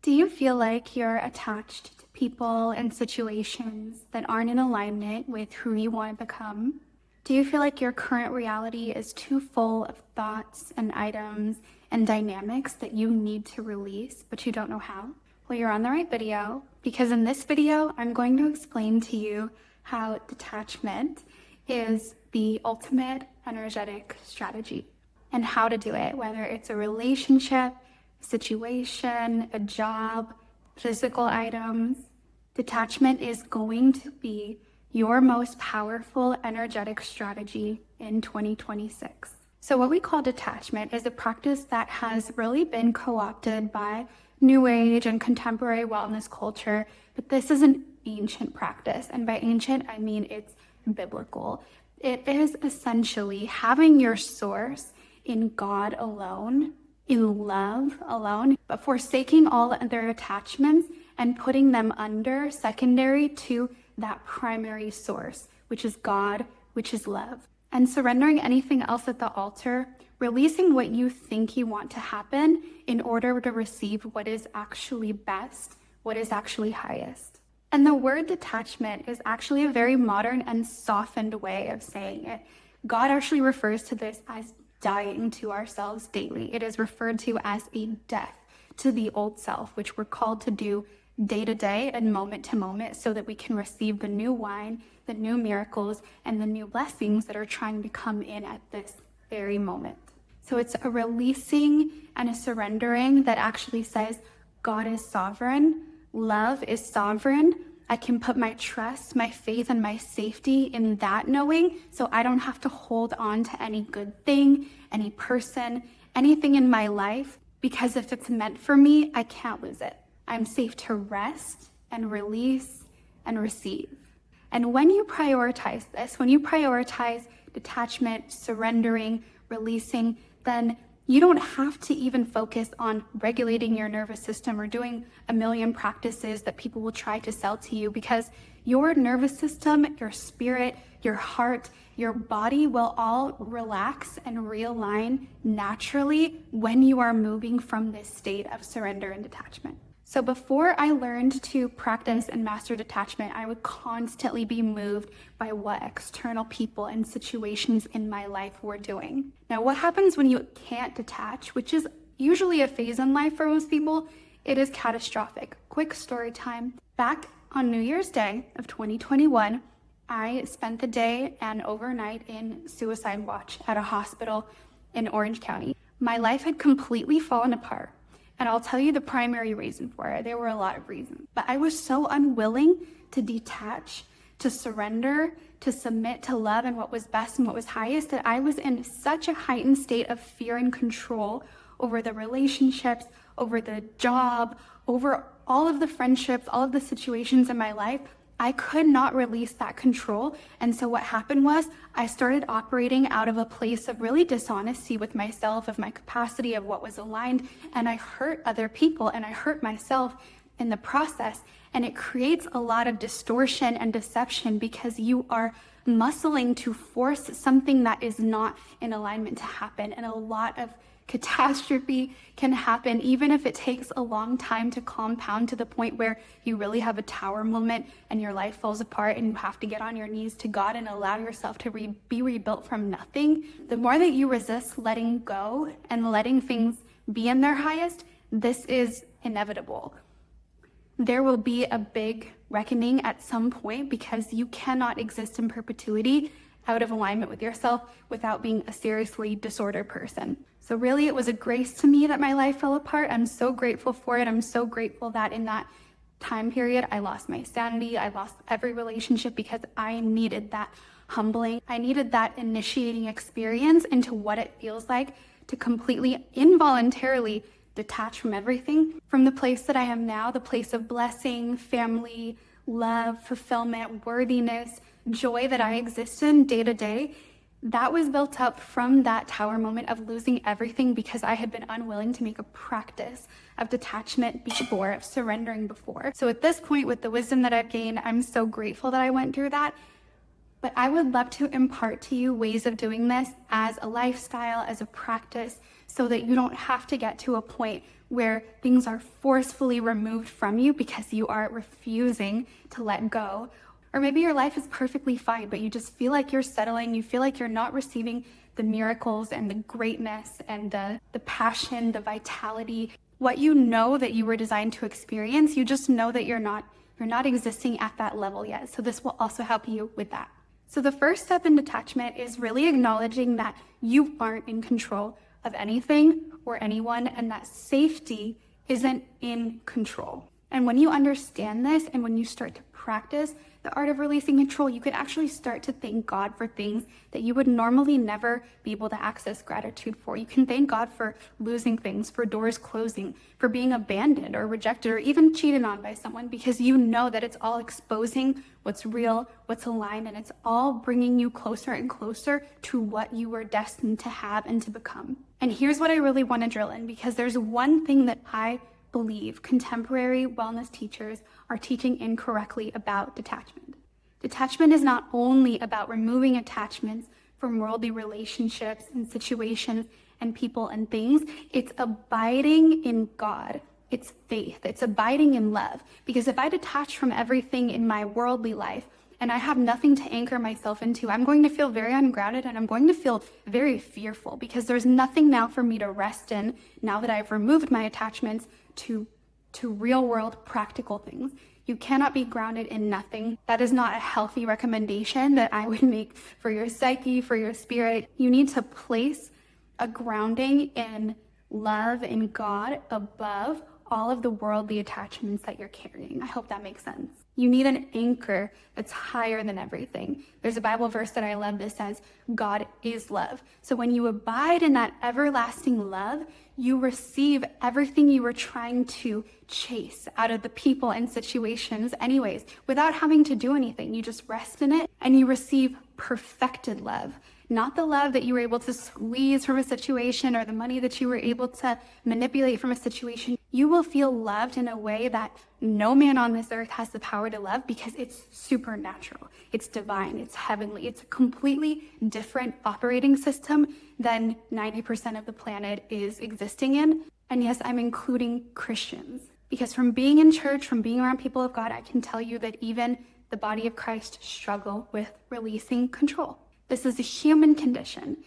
Do you feel like you're attached to people and situations that aren't in alignment with who you want to become? Do you feel like your current reality is too full of thoughts and items and dynamics that you need to release, but you don't know how? Well, you're on the right video, because in this video, I'm going to explain to you how detachment is the ultimate energetic strategy and how to do it, whether it's a relationship, situation, a job, physical items. Detachment is going to be your most powerful energetic strategy in 2026. So what we call detachment is a practice that has really been co-opted by New Age and contemporary wellness culture, but this is an ancient practice. And by ancient, I mean it's biblical. It is essentially having your source in God alone, in love alone, but forsaking all other attachments and putting them under secondary to that primary source, which is God, which is love. And surrendering anything else at the altar, releasing what you think you want to happen in order to receive what is actually best, what is actually highest. And the word detachment is actually a very modern and softened way of saying it. God actually refers to this as dying to ourselves daily. It is referred to as a death to the old self, which we're called to do day to day and moment to moment so that we can receive the new wine, the new miracles, and the new blessings that are trying to come in at this very moment. So it's a releasing and a surrendering that actually says, God is sovereign, love is sovereign. I can put my trust, my faith, and my safety in that knowing, so I don't have to hold on to any good thing, any person, anything in my life, because if it's meant for me, I can't lose it. I'm safe to rest and release and receive. And when you prioritize this, when you prioritize detachment, surrendering, releasing, then you don't have to even focus on regulating your nervous system or doing a million practices that people will try to sell to you, because your nervous system, your spirit, your heart, your body will all relax and realign naturally when you are moving from this state of surrender and detachment. So before I learned to practice and master detachment, I would constantly be moved by what external people and situations in my life were doing. Now, what happens when you can't detach, which is usually a phase in life for most people, it is catastrophic. Quick story time. Back on New Year's Day of 2021, I spent the day and overnight in suicide watch at a hospital in Orange County. My life had completely fallen apart. And I'll tell you the primary reason for it. There were a lot of reasons. But I was so unwilling to detach, to surrender, to submit to love and what was best and what was highest, that I was in such a heightened state of fear and control over the relationships, over the job, over all of the friendships, all of the situations in my life. I could not release that control. And so what happened was I started operating out of a place of really dishonesty with myself, of my capacity, of what was aligned. And I hurt other people and I hurt myself in the process. And it creates a lot of distortion and deception because you are muscling to force something that is not in alignment to happen. And a lot of catastrophe can happen, even if it takes a long time to compound to the point where you really have a tower moment and your life falls apart and you have to get on your knees to God and allow yourself to be rebuilt from nothing. The more that you resist letting go and letting things be in their highest, this is inevitable. There will be a big reckoning at some point because you cannot exist in perpetuity out of alignment with yourself without being a seriously disordered person. So really, it was a grace to me that my life fell apart. I'm so grateful for it. I'm so grateful that in that time period, I lost my sanity. I lost every relationship because I needed that humbling. I needed that initiating experience into what it feels like to completely involuntarily detach from everything, from the place that I am now, the place of blessing, family, love, fulfillment, worthiness, joy that I exist in day to day. That was built up from that tower moment of losing everything because I had been unwilling to make a practice of detachment before, of surrendering before. So at this point, with the wisdom that I've gained, I'm so grateful that I went through that. But I would love to impart to you ways of doing this as a lifestyle, as a practice, so that you don't have to get to a point where things are forcefully removed from you because you are refusing to let go. Or maybe your life is perfectly fine, but you just feel like you're settling. You feel like you're not receiving the miracles and the greatness and the passion, the vitality, what you know that you were designed to experience. You just know that you're not existing at that level yet. So this will also help you with that. So the first step in detachment is really acknowledging that you aren't in control of anything or anyone, and that safety isn't in control. And when you understand this, and when you start to practice the art of releasing control, you can actually start to thank God for things that you would normally never be able to access gratitude for. You can thank God for losing things, for doors closing, for being abandoned or rejected or even cheated on by someone, because you know that it's all exposing what's real, what's aligned, and it's all bringing you closer and closer to what you were destined to have and to become. And here's what I really want to drill in, because there's one thing that I believe contemporary wellness teachers are teaching incorrectly about detachment. Detachment is not only about removing attachments from worldly relationships and situations and people and things. It's abiding in God. It's faith. It's abiding in love. Because if I detach from everything in my worldly life and I have nothing to anchor myself into, I'm going to feel very ungrounded and I'm going to feel very fearful, because there's nothing now for me to rest in now that I've removed my attachments to real world practical things. You cannot be grounded in nothing. That is not a healthy recommendation that I would make for your psyche, for your spirit. You need to place a grounding in love in God above all of the worldly attachments that you're carrying. I hope that makes sense. You need an anchor that's higher than everything. There's a Bible verse that I love that says, God is love. So when you abide in that everlasting love, you receive everything you were trying to chase out of the people and situations anyways, without having to do anything. You just rest in it and you receive perfected love. Not the love that you were able to squeeze from a situation or the money that you were able to manipulate from a situation. You will feel loved in a way that no man on this earth has the power to love, because it's supernatural. It's divine. It's heavenly. It's a completely different operating system than 90% of the planet is existing in. And yes, I'm including Christians, because from being in church, from being around people of God, I can tell you that even the body of Christ struggle with releasing control. This is a human condition.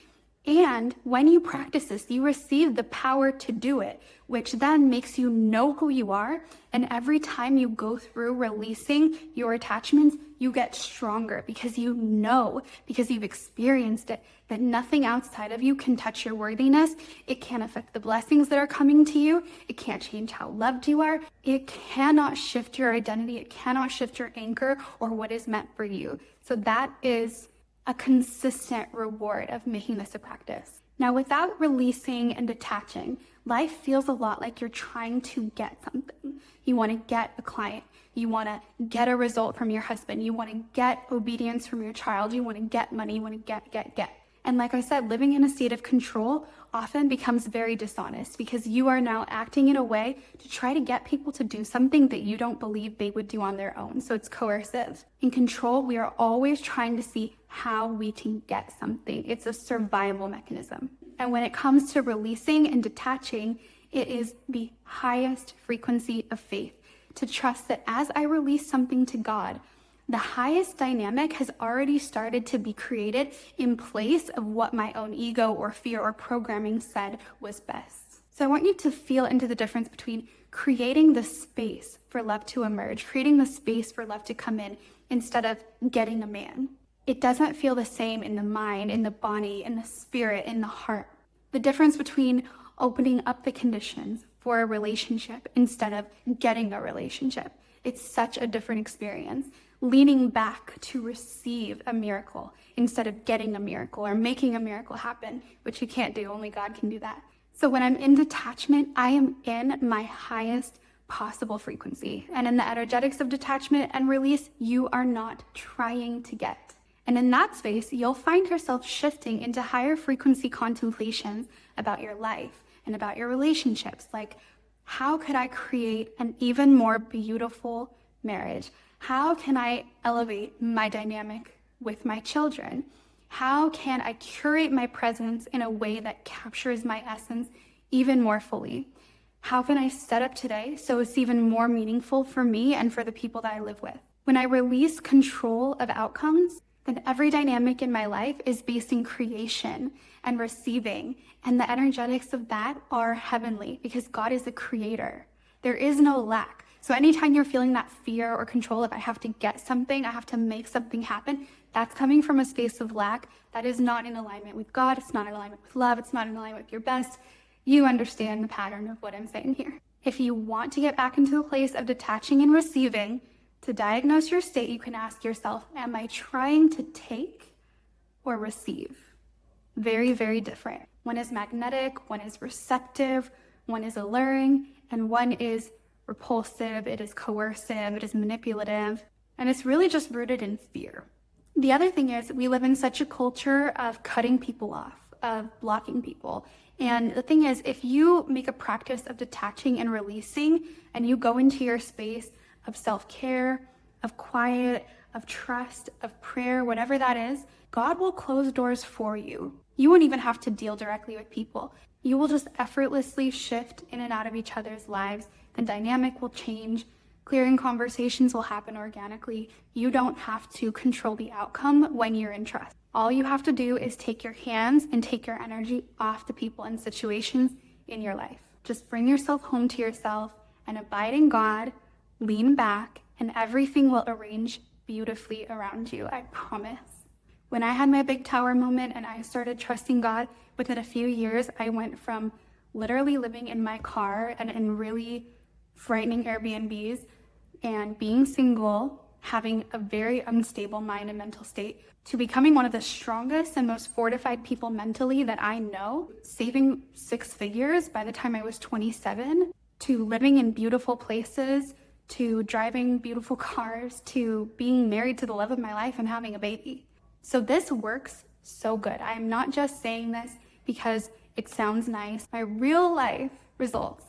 And when you practice this, you receive the power to do it, which then makes you know who you are. And every time you go through releasing your attachments, you get stronger, because you know, because you've experienced it, that nothing outside of you can touch your worthiness. It can't affect the blessings that are coming to you. It can't change how loved you are. It cannot shift your identity. It cannot shift your anchor or what is meant for you. So that is a consistent reward of making this a practice. Now, without releasing and detaching, life feels a lot like you're trying to get something. You want to get a client. You want to get a result from your husband. You want to get obedience from your child. You want to get money. You want to get. And like I said, living in a state of control often becomes very dishonest, because you are now acting in a way to try to get people to do something that you don't believe they would do on their own. So it's coercive. In control, we are always trying to see how we can get something. It's a survival mechanism. And when it comes to releasing and detaching, it is the highest frequency of faith, to trust that as I release something to God, the highest dynamic has already started to be created in place of what my own ego or fear or programming said was best. So I want you to feel into the difference between creating the space for love to emerge, creating the space for love to come in, instead of getting a man. It doesn't feel the same in the mind, in the body, in the spirit, in the heart. The difference between opening up the conditions for a relationship instead of getting a relationship. It's such a different experience. Leaning back to receive a miracle instead of getting a miracle or making a miracle happen, which you can't do. Only God can do that. So when I'm in detachment, I am in my highest possible frequency. And in the energetics of detachment and release, you are not trying to get. And in that space, you'll find yourself shifting into higher frequency contemplations about your life and about your relationships. Like, how could I create an even more beautiful marriage? How can I elevate my dynamic with my children? How can I curate my presence in a way that captures my essence even more fully? How can I set up today so it's even more meaningful for me and for the people that I live with? When I release control of outcomes, then every dynamic in my life is based in creation and receiving. And the energetics of that are heavenly because God is the creator. There is no lack. So anytime you're feeling that fear or control of I have to get something, I have to make something happen, that's coming from a space of lack. That is not in alignment with God. It's not in alignment with love. It's not in alignment with your best. You understand the pattern of what I'm saying here. If you want to get back into a place of detaching and receiving, to diagnose your state, you can ask yourself, am I trying to take or receive? Very, very different. One is magnetic, one is receptive, one is alluring, and one is repulsive, it is coercive, it is manipulative, and it's really just rooted in fear. The other thing is we live in such a culture of cutting people off, of blocking people. And the thing is, if you make a practice of detaching and releasing, and you go into your space of self-care, of quiet, of trust, of prayer, whatever that is, God will close doors for you. You won't even have to deal directly with people. You will just effortlessly shift in and out of each other's lives. The dynamic will change. Clearing conversations will happen organically. You don't have to control the outcome when you're in trust. All you have to do is take your hands and take your energy off the people and situations in your life. Just bring yourself home to yourself and abide in God, lean back, and everything will arrange beautifully around you, I promise. When I had my big tower moment and I started trusting God, within a few years, I went from literally living in my car and in really frightening Airbnbs and being single, having a very unstable mind and mental state, to becoming one of the strongest and most fortified people mentally that I know, saving 6 figures by the time I was 27, to living in beautiful places, to driving beautiful cars, to being married to the love of my life and having a baby. So this works so good. I am not just saying this because it sounds nice. My real life results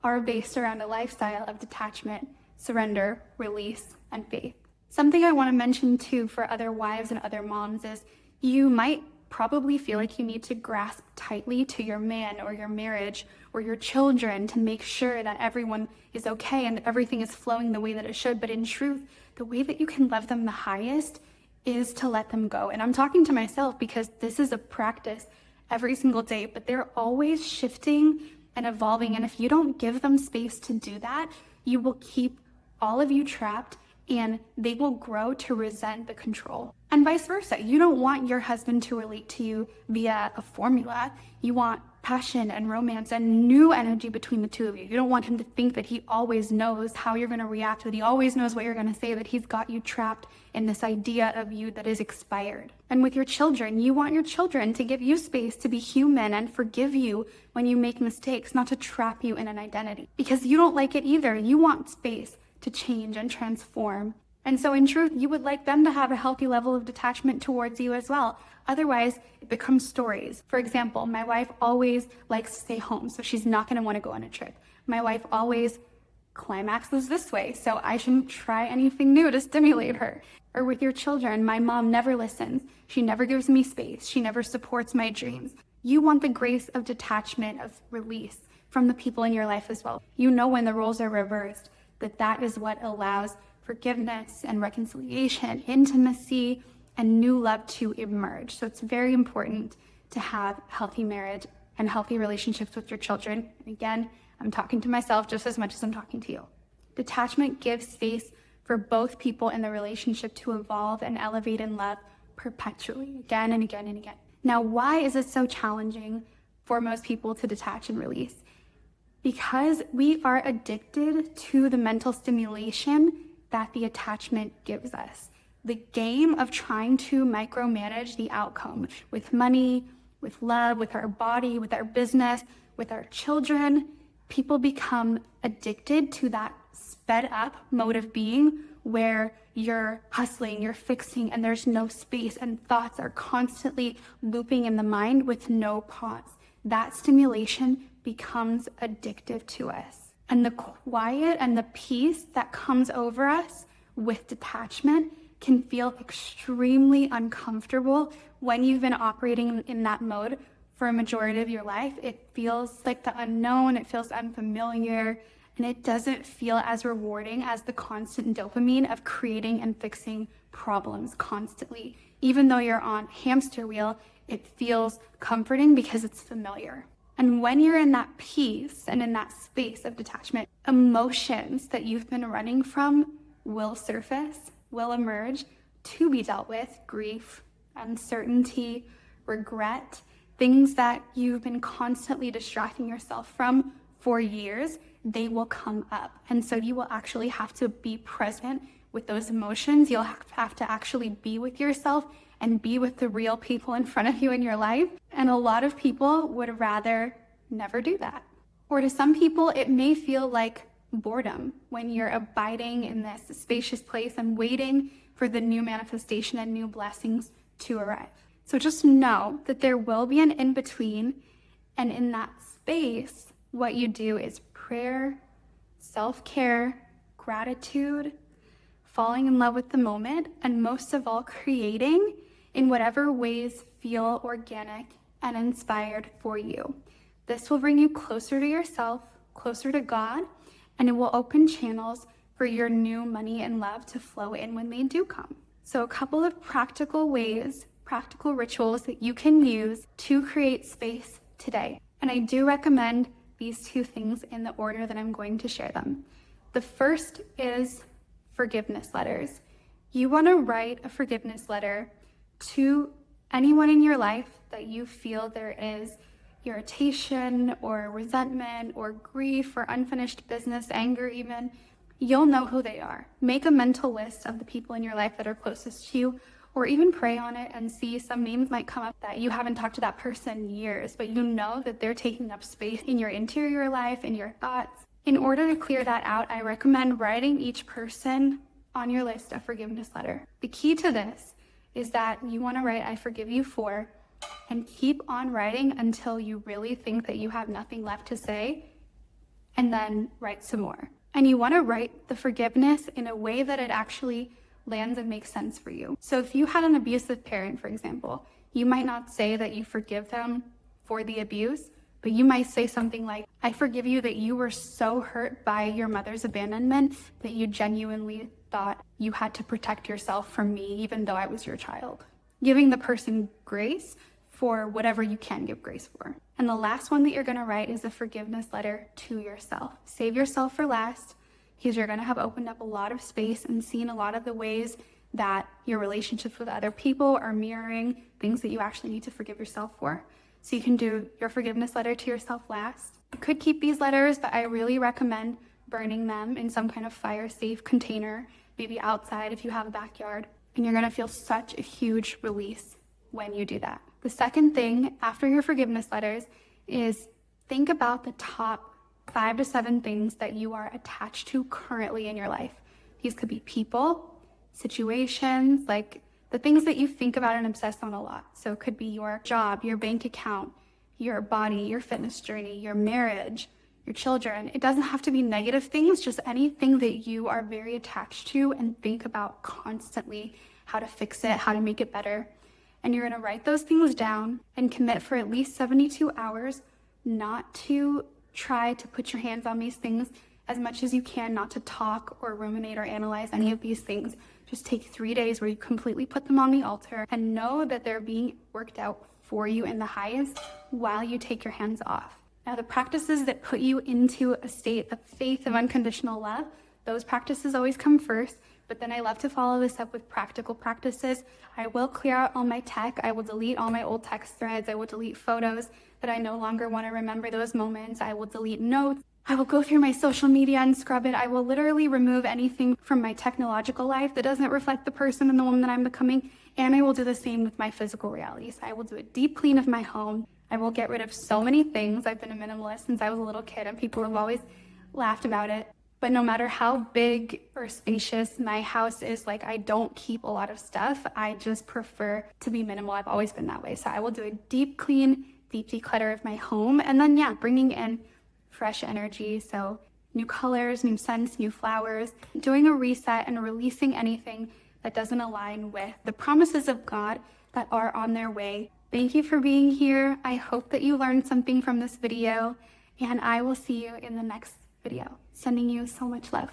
are based around a lifestyle of detachment, surrender, release, and faith. Something I want to mention too for other wives and other moms is you might probably feel like you need to grasp tightly to your man or your marriage or your children to make sure that everyone is okay and everything is flowing the way that it should. But in truth, the way that you can love them the highest is to let them go. And I'm talking to myself because this is a practice every single day, but they're always shifting and evolving. And if you don't give them space to do that, you will keep all of you trapped and they will grow to resent the control. And vice versa. You don't want your husband to relate to you via a formula. You want passion and romance and new energy between the two of you. You don't want him to think that he always knows how you're going to react, that he always knows what you're going to say, that he's got you trapped in this idea of you that is expired. And with your children, you want your children to give you space to be human and forgive you when you make mistakes, not to trap you in an identity. Because you don't like it either. You want space to change and transform. And so in truth, you would like them to have a healthy level of detachment towards you as well. Otherwise, it becomes stories. For example, my wife always likes to stay home, so she's not going to want to go on a trip. My wife always climaxes this way, so I shouldn't try anything new to stimulate her. Or with your children, my mom never listens. She never gives me space. She never supports my dreams. You want the grace of detachment, of release from the people in your life as well. You know when the roles are reversed, that is what allows forgiveness and reconciliation, intimacy, and new love to emerge. So it's very important to have healthy marriage and healthy relationships with your children. And again, I'm talking to myself just as much as I'm talking to you. Detachment gives space for both people in the relationship to evolve and elevate in love perpetually, again and again and again. Now, why is it so challenging for most people to detach and release? Because we are addicted to the mental stimulation that the attachment gives us. The game of trying to micromanage the outcome with money, with love, with our body, with our business, with our children, people become addicted to that sped up mode of being where you're hustling, you're fixing, and there's no space and thoughts are constantly looping in the mind with no pause. That stimulation becomes addictive to us. And the quiet and the peace that comes over us with detachment can feel extremely uncomfortable when you've been operating in that mode for a majority of your life, it feels like the unknown, it feels unfamiliar, and it doesn't feel as rewarding as the constant dopamine of creating and fixing problems constantly. Even though you're on hamster wheel, it feels comforting because it's familiar. And when you're in that peace and in that space of detachment, emotions that you've been running from will surface, will emerge to be dealt with. Grief, uncertainty, regret, things that you've been constantly distracting yourself from for years, they will come up. And so you will actually have to be present with those emotions. You'll have to actually be with yourself and be with the real people in front of you in your life. And a lot of people would rather never do that. Or to some people, it may feel like boredom when you're abiding in this spacious place and waiting for the new manifestation and new blessings to arrive. So just know that there will be an in-between, and in that space, what you do is prayer, self-care, gratitude, falling in love with the moment, and most of all, creating in whatever ways feel organic and inspired for you. This will bring you closer to yourself, closer to God, and it will open channels for your new money and love to flow in when they do come. So a couple of practical ways, practical rituals that you can use to create space today. And I do recommend these two things in the order that I'm going to share them. The first is forgiveness letters. You want to write a forgiveness letter to anyone in your life that you feel there is irritation or resentment or grief or unfinished business, anger even. You'll know who they are. Make a mental list of the people in your life that are closest to you, or even pray on it and see. Some names might come up that you haven't talked to that person in years, but you know that they're taking up space in your interior life, in your thoughts. In order to clear that out, I recommend writing each person on your list a forgiveness letter. The key to this is that you want to write, I forgive you for, and keep on writing until you really think that you have nothing left to say, and then write some more. And you want to write the forgiveness in a way that it actually lands and makes sense for you. So if you had an abusive parent, for example, you might not say that you forgive them for the abuse, but you might say something like, I forgive you that you were so hurt by your mother's abandonment that you genuinely thought you had to protect yourself from me, even though I was your child. Giving the person grace for whatever you can give grace for. And the last one that you're going to write is a forgiveness letter to yourself. Save yourself for last, because you're going to have opened up a lot of space and seen a lot of the ways that your relationships with other people are mirroring things that you actually need to forgive yourself for. So you can do your forgiveness letter to yourself last. You could keep these letters, but I really recommend burning them in some kind of fire-safe container, maybe outside if you have a backyard. And you're going to feel such a huge release when you do that. The second thing after your forgiveness letters is think about the top 5 to 7 things that you are attached to currently in your life. These could be people, situations, like the things that you think about and obsess on a lot. So it could be your job, your bank account, your body, your fitness journey, your marriage, your children. It doesn't have to be negative things, just anything that you are very attached to and think about constantly, how to fix it, how to make it better. And you're going to write those things down and commit for at least 72 hours not to try to put your hands on these things as much as you can, not to talk or ruminate or analyze any of these things. Just take 3 days where you completely put them on the altar and know that they're being worked out for you in the highest while you take your hands off. Now, the practices that put you into a state of faith of unconditional love, those practices always come first, but then I love to follow this up with practical practices. I will clear out all my tech. I will delete all my old text threads. I will delete photos that I no longer want to remember those moments. I will delete notes. I will go through my social media and scrub it. I will literally remove anything from my technological life that doesn't reflect the person and the woman that I'm becoming. And I will do the same with my physical realities. I will do a deep clean of my home. I will get rid of so many things. I've been a minimalist since I was a little kid, and people have always laughed about it. But no matter how big or spacious my house is, like, I don't keep a lot of stuff. I just prefer to be minimal. I've always been that way. So I will do a deep clean, deep declutter of my home. And then, bringing in fresh energy. So new colors, new scents, new flowers, doing a reset and releasing anything that doesn't align with the promises of God that are on their way Thank you for being here. I hope that you learned something from this video, and I will see you in the next video. Sending you so much love.